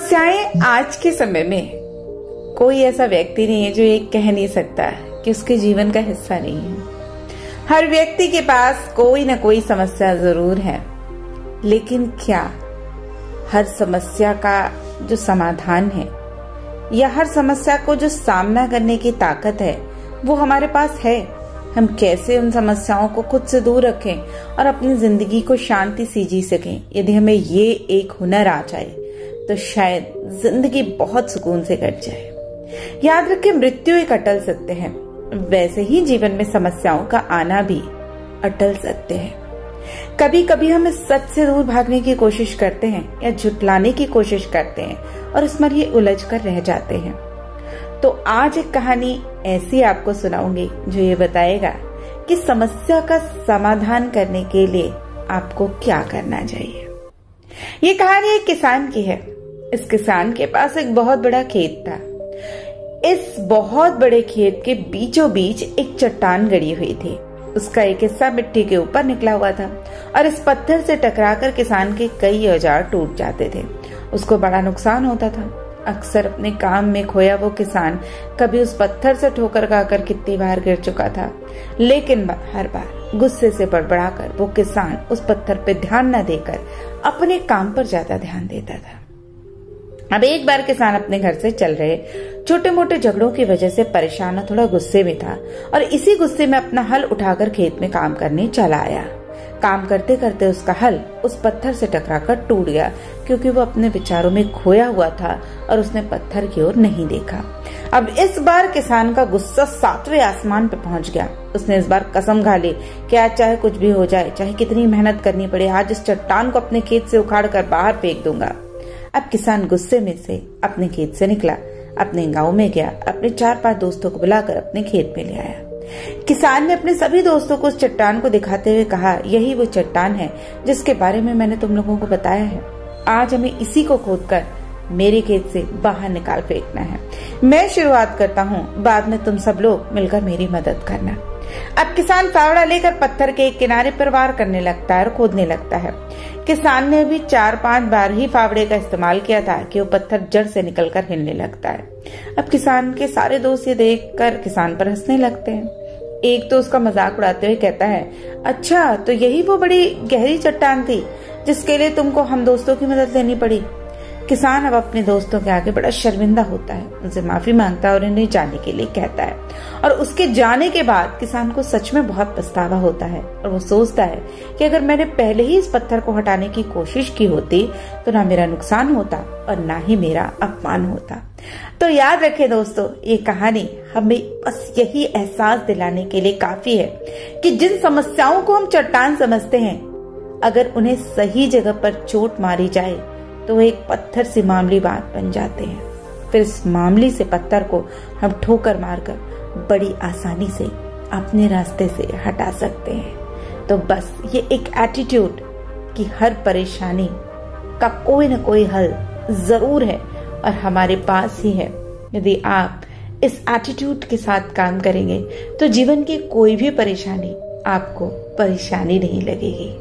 समस्याएं आज के समय में कोई ऐसा व्यक्ति नहीं है जो ये कह नहीं सकता कि उसके जीवन का हिस्सा नहीं है। हर व्यक्ति के पास कोई ना कोई समस्या जरूर है, लेकिन क्या हर समस्या का जो समाधान है या हर समस्या को जो सामना करने की ताकत है वो हमारे पास है? हम कैसे उन समस्याओं को खुद से दूर रखें और अपनी जिंदगी को शांति से जी सकें? यदि हमें ये एक हुनर आ जाए तो शायद जिंदगी बहुत सुकून से कट जाए। याद रखें, मृत्यु एक अटल सत्य है, वैसे ही जीवन में समस्याओं का आना भी अटल सत्य है। कभी कभी हम इस सच से दूर भागने की कोशिश करते हैं या झुटलाने की कोशिश करते हैं और इसमें ये उलझ कर रह जाते हैं। तो आज एक कहानी ऐसी आपको सुनाऊंगी जो ये बताएगा कि समस्या का समाधान करने के लिए आपको क्या करना चाहिए। ये कहानी एक किसान की है। इस किसान के पास एक बहुत बड़ा खेत था। इस बहुत बड़े खेत के बीचों बीच एक चट्टान गड़ी हुई थी। उसका एक हिस्सा मिट्टी के ऊपर निकला हुआ था और इस पत्थर से टकराकर किसान के कई औजार टूट जाते थे। उसको बड़ा नुकसान होता था। अक्सर अपने काम में खोया वो किसान कभी उस पत्थर से ठोकर खाकर कितनी बार गिर चुका था, लेकिन हर बार गुस्से से बड़बड़ाकर वो किसान उस पत्थर पे ध्यान न देकर अपने काम पर ज्यादा ध्यान देता था। अब एक बार किसान अपने घर से चल रहे छोटे मोटे झगड़ों की वजह से परेशान और थोड़ा गुस्से में था और इसी गुस्से में अपना हल उठाकर खेत में काम करने चला आया। काम करते करते उसका हल उस पत्थर से टकराकर टूट गया, क्योंकि वो अपने विचारों में खोया हुआ था और उसने पत्थर की ओर नहीं देखा। अब इस बार किसान का गुस्सा 7वें आसमान पे पहुंच गया। उसने इस बार कसम खा ली कि आज चाहे कुछ भी हो जाए, चाहे कितनी मेहनत करनी पड़े, आज इस चट्टान को अपने खेत से उखाड़ कर बाहर फेंक दूंगा। अब किसान गुस्से में से अपने खेत से निकला, अपने गांव में गया, अपने 4-5 दोस्तों को बुलाकर अपने खेत में ले आया। किसान ने अपने सभी दोस्तों को उस चट्टान को दिखाते हुए कहा, यही वो चट्टान है जिसके बारे में मैंने तुम लोगों को बताया है। आज हमें इसी को खोदकर मेरे खेत से बाहर निकाल फेंकना है। मैं शुरुआत करता हूँ, बाद में तुम सब लोग मिलकर मेरी मदद करना। अब किसान फावड़ा लेकर पत्थर के एक किनारे पर वार करने लगता है और खोदने लगता है। किसान ने भी 4-5 बार ही फावड़े का इस्तेमाल किया था कि वो पत्थर जड़ से निकलकर हिलने लगता है। अब किसान के सारे दोस्त ये देखकर किसान पर हंसने लगते हैं। एक तो उसका मजाक उड़ाते हुए कहता है, अच्छा तो यही वो बड़ी गहरी चट्टान थी जिसके लिए तुमको हम दोस्तों की मदद लेनी पड़ी। किसान अब अपने दोस्तों के आगे बड़ा शर्मिंदा होता है, उनसे माफी मांगता है और उन्हें जाने के लिए कहता है। और उसके जाने के बाद किसान को सच में बहुत पछतावा होता है और वो सोचता है कि अगर मैंने पहले ही इस पत्थर को हटाने की कोशिश की होती तो ना मेरा नुकसान होता और ना ही मेरा अपमान होता। तो याद रखें दोस्तों, ये कहानी हमें बस यही एहसास दिलाने के लिए काफी है कि जिन समस्याओं को हम चट्टान समझते हैं, अगर उन्हें सही जगह पर चोट मारी जाए तो वो एक पत्थर से मामूली बात बन जाते हैं। फिर इस मामूली से पत्थर को हम ठोकर मारकर बड़ी आसानी से अपने रास्ते से हटा सकते हैं। तो बस ये एक एटीट्यूड कि हर परेशानी का कोई न कोई हल जरूर है और हमारे पास ही है। यदि आप इस एटीट्यूड के साथ काम करेंगे तो जीवन की कोई भी परेशानी आपको परेशानी नहीं लगेगी।